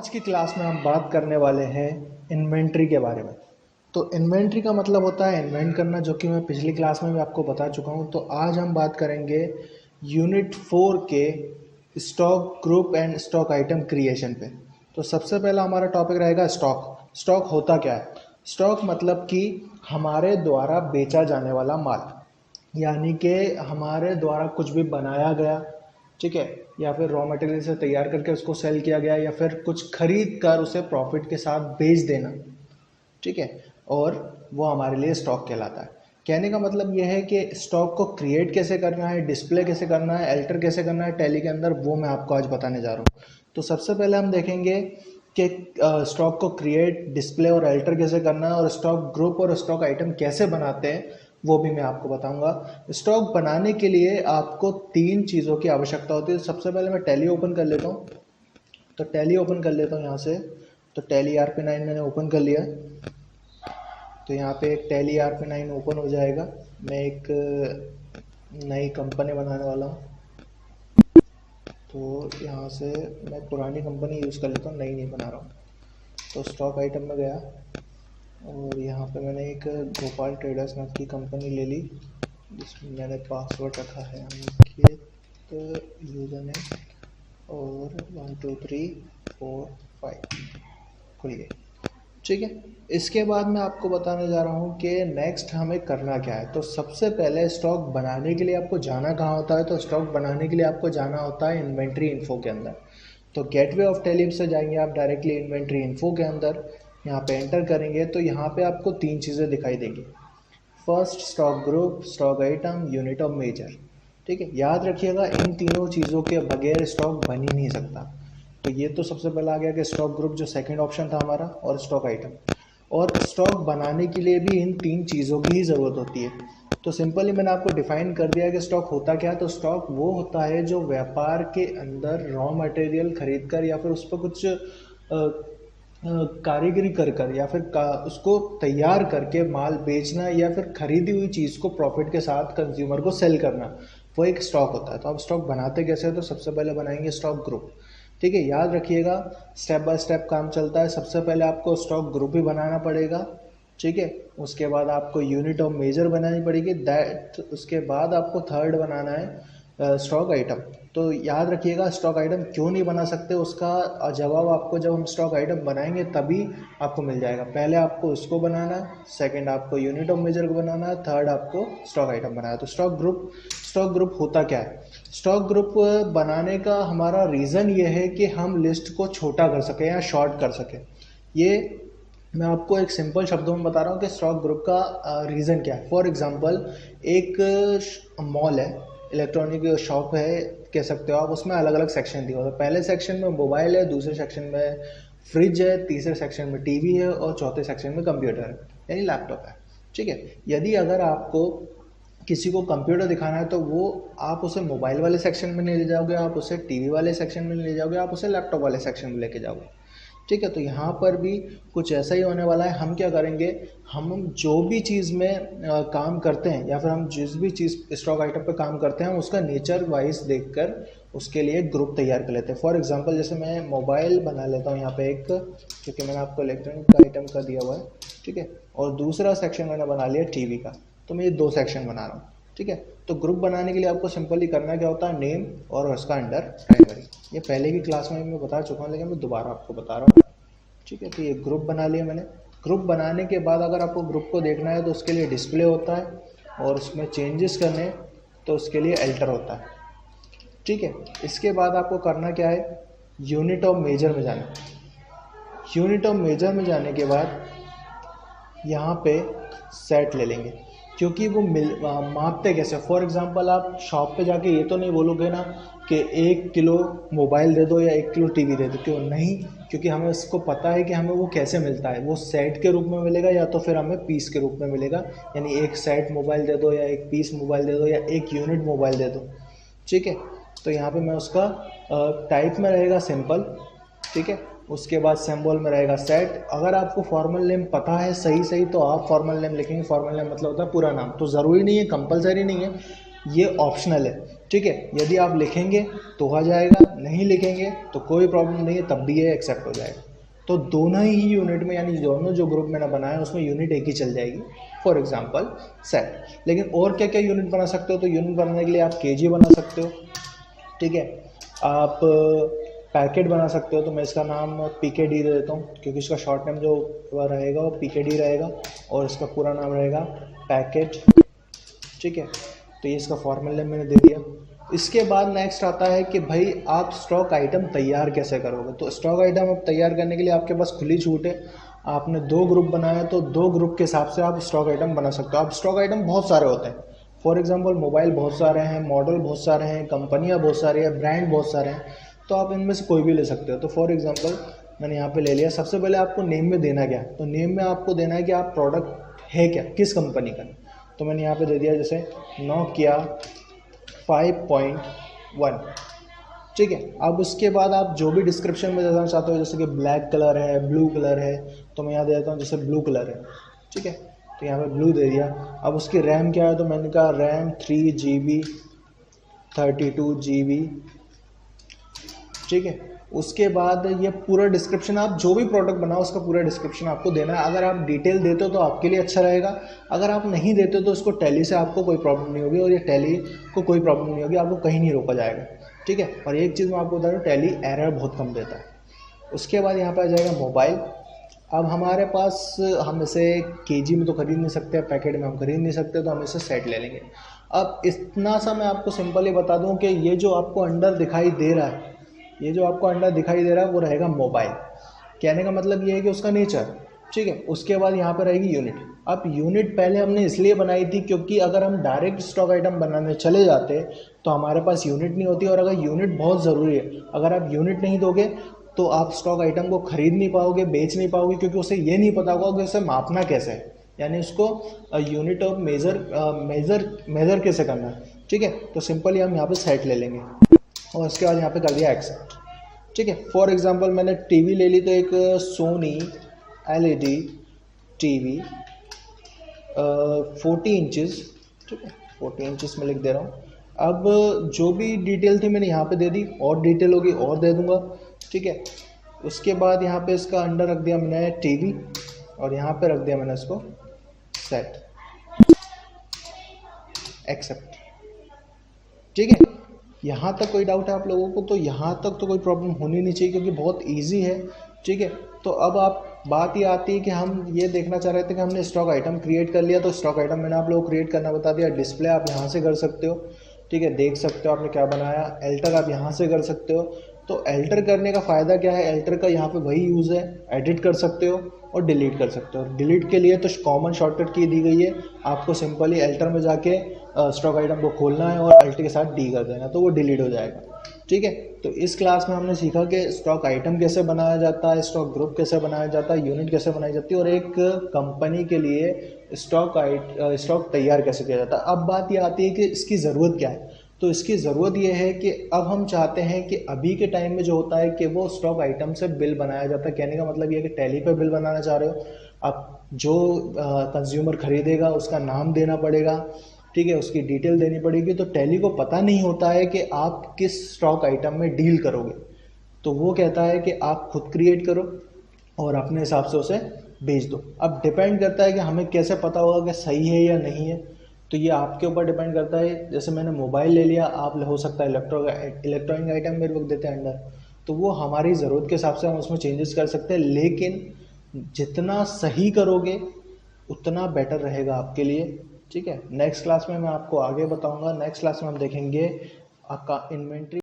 आज की क्लास में हम बात करने वाले हैं इन्वेंट्री के बारे में। तो इन्वेंट्री का मतलब होता है इन्वेंट करना, जो कि मैं पिछली क्लास में भी आपको बता चुका हूँ। तो आज हम बात करेंगे यूनिट 4 के stock group and stock item creation पे। तो सबसे पहला हमारा टॉपिक रहेगा स्टॉक। स्टॉक होता क्या है? स्टॉक मतलब कि हमारे द्वारा बेचा जाने वाला माल, यानी कि हमारे द्वारा कुछ भी बनाया गया, ठीक है, या फिर रॉ मटेरियल से तैयार करके उसको सेल किया गया, या फिर कुछ खरीद कर उसे प्रॉफिट के साथ बेच देना, ठीक है, और वो हमारे लिए स्टॉक कहलाता है। कहने का मतलब ये है कि स्टॉक को क्रिएट कैसे करना है, डिस्प्ले कैसे करना है, अल्टर कैसे करना है टैली के अंदर, वो मैं आपको आज बताने जा रहा हूँ। तो सबसे पहले हम देखेंगे कि स्टॉक को क्रिएट, डिस्प्ले और अल्टर कैसे करना है, और स्टॉक ग्रुप और स्टॉक आइटम कैसे बनाते हैं वो भी मैं आपको बताऊंगा। स्टॉक बनाने के लिए आपको 3 चीज़ों की आवश्यकता होती है। सबसे पहले मैं टैली ओपन कर लेता हूँ। तो टैली ओपन कर लेता हूँ यहाँ से। तो टैली RP9 मैंने ओपन कर लिया। तो यहाँ पे एक टैली RP9 ओपन हो जाएगा। मैं एक नई कंपनी बनाने वाला हूँ, तो यहाँ से मैं पुरानी कंपनी यूज़ कर लेता हूँ, नई नहीं बना रहा हूँ। तो स्टॉक आइटम में गया और यहाँ पे मैंने एक गोपाल ट्रेडर्स नाम की कंपनी ले ली, जिसमें मैंने पासवर्ड रखा है अंकित यूज़र नेम और 1 2 3 4 5 खुल गई, ठीक है। इसके बाद मैं आपको बताने जा रहा हूँ कि नेक्स्ट हमें करना क्या है। तो सबसे पहले स्टॉक बनाने के लिए आपको जाना कहाँ होता है? तो स्टॉक बनाने के लिए आपको जाना होता है इन्वेंट्री इन्फो के अंदर। तो गेटवे ऑफ टैली से जाएंगे आप डायरेक्टली इन्वेंट्री इन्फो के अंदर। यहाँ पे एंटर करेंगे तो यहाँ पे आपको 3 चीज़ें दिखाई देंगी। First stock group, stock item, unit of measure, ठीक है। याद रखिएगा इन तीनों चीज़ों के बगैर स्टॉक बन ही नहीं सकता। तो ये तो सबसे पहला आ गया कि स्टॉक ग्रुप जो सेकंड ऑप्शन था हमारा, और स्टॉक आइटम। और स्टॉक बनाने के लिए भी इन 3 चीज़ों की ही ज़रूरत होती है। तो सिंपली मैंने आपको डिफाइन कर दिया कि स्टॉक होता क्या है। तो स्टॉक वो होता है जो व्यापार के अंदर रॉ मटेरियल खरीद कर या फिर उस पर कुछ कारीगरी कर कर या फिर उसको तैयार करके माल बेचना, या फिर खरीदी हुई चीज़ को प्रॉफिट के साथ कंज्यूमर को सेल करना, वो एक स्टॉक होता है। तो अब स्टॉक बनाते कैसे हैं? तो सबसे पहले बनाएंगे स्टॉक ग्रुप, ठीक है। याद रखिएगा स्टेप बाय स्टेप काम चलता है। सबसे पहले आपको स्टॉक ग्रुप ही बनाना पड़ेगा, ठीक है। उसके बाद आपको यूनिट ऑफ मेजर बनानी पड़ेगी, दैट उसके बाद आपको थर्ड बनाना है स्टॉक आइटम। तो याद रखिएगा स्टॉक आइटम क्यों नहीं बना सकते, उसका जवाब आपको जब हम स्टॉक आइटम बनाएंगे तभी आपको मिल जाएगा। पहले आपको उसको बनाना है, सेकंड आपको यूनिट ऑफ मेजर को बनाना है, थर्ड आपको स्टॉक आइटम बनाना है। तो स्टॉक ग्रुप होता क्या है? स्टॉक ग्रुप बनाने का हमारा रीज़न ये है कि हम लिस्ट को छोटा कर सकें या शॉर्ट कर सकें। ये मैं आपको एक सिंपल शब्दों में बता रहा हूँ कि स्टॉक ग्रुप का रीज़न क्या है। फॉर एग्जांपल एक मॉल है, इलेक्ट्रॉनिक शॉप है कह सकते हो आप, उसमें अलग अलग सेक्शन दिए होते हैं। पहले सेक्शन में मोबाइल है, दूसरे सेक्शन में फ्रिज है, तीसरे सेक्शन में टीवी है और चौथे सेक्शन में कंप्यूटर है यानी लैपटॉप है, ठीक है। यदि अगर आपको किसी को कंप्यूटर दिखाना है तो वो आप उसे मोबाइल वाले सेक्शन में नहीं ले जाओगे, आप उसे टीवी वाले सेक्शन में नहीं ले जाओगे, आप उसे लैपटॉप वाले सेक्शन में लेके जाओगे, ठीक है। तो यहाँ पर भी कुछ ऐसा ही होने वाला है। हम क्या करेंगे, हम जो भी चीज़ में काम करते हैं या फिर हम जिस भी चीज़ स्टॉक आइटम पे काम करते हैं, हम उसका नेचर वाइज देखकर उसके लिए ग्रुप तैयार कर लेते हैं। फॉर एग्जांपल जैसे मैं मोबाइल बना लेता हूँ यहाँ पे एक, क्योंकि मैंने आपको इलेक्ट्रॉनिक आइटम का दिया हुआ है, ठीक है, और दूसरा सेक्शन मैंने बना लिया टीवी का। तो मैं ये 2 सेक्शन बना रहा हूँ, ठीक है। तो ग्रुप बनाने के लिए आपको सिंपली करना क्या होता है, नेम और उसका अंडर प्राइमरी। ये पहले की क्लास में मैं बता चुका हूँ लेकिन मैं दोबारा आपको बता रहा हूँ, ठीक है। तो ये ग्रुप बना लिया मैंने। ग्रुप बनाने के बाद अगर आपको ग्रुप को देखना है तो उसके लिए डिस्प्ले होता है, और उसमें चेंजेस करने तो उसके लिए अल्टर होता है, ठीक है। इसके बाद आपको करना क्या है, यूनिट ऑफ मेजर में जाना। यूनिट ऑफ मेजर में जाने के बाद यहाँ पे सेट ले लेंगे, क्योंकि वो मापते कैसे। फॉर एग्जांपल आप शॉप पे जाके ये तो नहीं बोलोगे ना कि 1 किलो मोबाइल दे दो या 1 किलो टीवी दे दो, क्यों नहीं? क्योंकि हमें उसको पता है कि हमें वो कैसे मिलता है। वो सेट के रूप में मिलेगा या तो फिर हमें पीस के रूप में मिलेगा, यानी 1 सेट मोबाइल दे दो या 1 पीस मोबाइल दे दो या 1 यूनिट मोबाइल दे दो, ठीक है। तो यहाँ पे मैं उसका टाइप में रहेगा सिंपल, ठीक है। उसके बाद सिंबल में रहेगा सेट। अगर आपको फॉर्मल नेम पता है सही तो आप फॉर्मल नेम लिखेंगे। फॉर्मल नेम मतलब होता है पूरा नाम, तो ज़रूरी नहीं है, कंपलसरी नहीं है, ये ऑप्शनल है, ठीक है। यदि आप लिखेंगे तो आ जाएगा, नहीं लिखेंगे तो कोई प्रॉब्लम नहीं है, तब भी ये एक्सेप्ट हो जाएगा। तो दोनों ही यूनिट में, यानी दोनों जो ग्रुप मैंने बनाया उसमें यूनिट एक ही चल जाएगी, फॉर एग्जांपल सेट। लेकिन और क्या क्या यूनिट बना सकते हो, तो यूनिट बनाने के लिए आप केजी बना सकते हो, ठीक है, आप पैकेट बना सकते हो। तो मैं इसका नाम पीकेडी दे देता हूँ, क्योंकि इसका शॉर्ट नेम जो रहेगा वो पीकेडी रहेगा और इसका पूरा नाम रहेगा पैकेट, ठीक है। तो ये इसका फॉर्मल नेम मैंने दे दिया। इसके बाद नेक्स्ट आता है कि भाई आप स्टॉक आइटम तैयार कैसे करोगे। तो स्टॉक आइटम आप तैयार करने के लिए आपके पास खुली छूट है। आपने 2 ग्रुप बनाया तो 2 ग्रुप के हिसाब से आप स्टॉक आइटम बना सकते हो। आप स्टॉक आइटम बहुत सारे होते हैं, फॉर एग्जांपल मोबाइल बहुत सारे हैं, मॉडल बहुत सारे हैं, कंपनियां बहुत सारी हैं, ब्रांड बहुत सारे हैं, तो आप इनमें से कोई भी ले सकते हो। तो फॉर एग्जांपल मैंने यहाँ पे ले लिया। सबसे पहले आपको नेम में देना क्या, तो नेम में आपको देना है कि आप प्रोडक्ट है क्या, किस कंपनी का। तो मैंने यहाँ पे दे दिया जैसे नोकिया 5.1, ठीक है। अब उसके बाद आप जो भी डिस्क्रिप्शन में देना चाहते हो, जैसे कि ब्लैक कलर है, ब्लू कलर है, तो मैं यहाँ दे देता हूँ जैसे ब्लू कलर है, ठीक है। तो यहाँ पे ब्लू दे दिया। अब उसकी रैम क्या है, तो मैंने कहा रैम 3 GB 32 GB, ठीक है। उसके बाद ये पूरा डिस्क्रिप्शन, आप जो भी प्रोडक्ट बनाओ उसका पूरा डिस्क्रिप्शन आपको देना है। अगर आप डिटेल देते हो तो आपके लिए अच्छा रहेगा, अगर आप नहीं देते हो तो उसको टैली से आपको कोई प्रॉब्लम नहीं होगी, और ये टैली को कोई प्रॉब्लम नहीं होगी, आपको कहीं नहीं रोका जाएगा, ठीक है। और एक चीज़ मैं आपको बता दूँ, टैली एरर बहुत कम देता है। उसके बाद यहाँ पर आ जाएगा मोबाइल। अब हमारे पास, हम इसे केजी में तो खरीद नहीं सकते, पैकेट में हम खरीद नहीं सकते, तो हम इसे सेट ले लेंगे। अब इतना सा मैं आपको सिंपली बता दूं कि ये जो आपको अंडर दिखाई दे रहा है, ये जो आपको अंडर दिखाई दे रहा है वो रहेगा मोबाइल। कहने का मतलब ये है कि उसका नेचर, ठीक है। उसके बाद यहाँ पर रहेगी यूनिट। अब यूनिट पहले हमने इसलिए बनाई थी क्योंकि अगर हम डायरेक्ट स्टॉक आइटम बनाने चले जाते तो हमारे पास यूनिट नहीं होती, और अगर यूनिट बहुत ज़रूरी है, अगर आप यूनिट नहीं दोगे तो आप स्टॉक आइटम को खरीद नहीं पाओगे, बेच नहीं पाओगे, क्योंकि उसे ये नहीं पता होगा कि उसे मापना कैसे है, यानी उसको यूनिट ऑफ मेज़र कैसे करना है, ठीक है। तो सिंपली हम यहाँ पे सेट ले लेंगे और उसके बाद यहाँ पे कर दिया एक्सेप्ट, ठीक है। फॉर एग्जांपल मैंने टीवी ले ली, तो एक सोनी LED टीवी 40 इंचज़, ठीक है, 40 इंचज़ में लिख दे रहा हूँ। अब जो भी डिटेल थी मैंने यहाँ पे दे दी, और डिटेल होगी और दे दूँगा, ठीक है। उसके बाद यहाँ पे इसका अंडर रख दिया मैंने टीवी, और यहाँ पे रख दिया मैंने इसको सेट, एक्सेप्ट, ठीक है। यहाँ तक कोई डाउट है आप लोगों को, तो यहाँ तक तो कोई प्रॉब्लम होनी नहीं चाहिए क्योंकि बहुत इजी है, ठीक है। तो अब आप बात ये आती है कि हम ये देखना चाह रहे थे कि हमने स्टॉक आइटम क्रिएट कर लिया, तो स्टॉक आइटम मैंने आप लोगों को क्रिएट करना बता दिया। डिस्प्ले आप यहाँ से कर सकते हो, ठीक है, देख सकते हो आपने क्या बनाया। एल्टर आप यहाँ से कर सकते हो। तो एल्टर करने का फ़ायदा क्या है, एल्टर का यहाँ पे वही यूज़ है, एडिट कर सकते हो और डिलीट कर सकते हो। डिलीट के लिए तो कॉमन शॉर्टकट की दी गई है, आपको सिंपली एल्टर में जाके स्टॉक आइटम को खोलना है और अल्ट के साथ डी कर देना, तो वो डिलीट हो जाएगा, ठीक है। तो इस क्लास में हमने सीखा कि स्टॉक आइटम कैसे बनाया जाता है, स्टॉक ग्रुप कैसे बनाया जाता है, यूनिट कैसे बनाई जाती है, और एक कंपनी के लिए स्टॉक तैयार कैसे किया जाता है। अब बात ये आती है कि इसकी ज़रूरत क्या है। तो इसकी ज़रूरत ये है कि अब हम चाहते हैं कि अभी के टाइम में जो होता है कि वो स्टॉक आइटम से बिल बनाया जाता है। कहने का मतलब ये है कि टैली पे बिल बनाना चाह रहे हो आप, जो कंज्यूमर खरीदेगा उसका नाम देना पड़ेगा, ठीक है, उसकी डिटेल देनी पड़ेगी। तो टैली को पता नहीं होता है कि आप किस स्टॉक आइटम में डील करोगे, तो वो कहता है कि आप खुद क्रिएट करो और अपने हिसाब से उसे भेज दो। अब डिपेंड करता है कि हमें कैसे पता होगा कि सही है या नहीं है, तो ये आपके ऊपर डिपेंड करता है। जैसे मैंने मोबाइल ले लिया, आप हो सकता है इलेक्ट्रॉनिक आइटम मेरे को देते हैं अंडर, तो वो हमारी ज़रूरत के हिसाब से हम उसमें चेंजेस कर सकते हैं। लेकिन जितना सही करोगे उतना बेटर रहेगा आपके लिए, ठीक है। नेक्स्ट क्लास में मैं आपको आगे बताऊंगा। नेक्स्ट क्लास में हम देखेंगे आपका इन्वेंट्री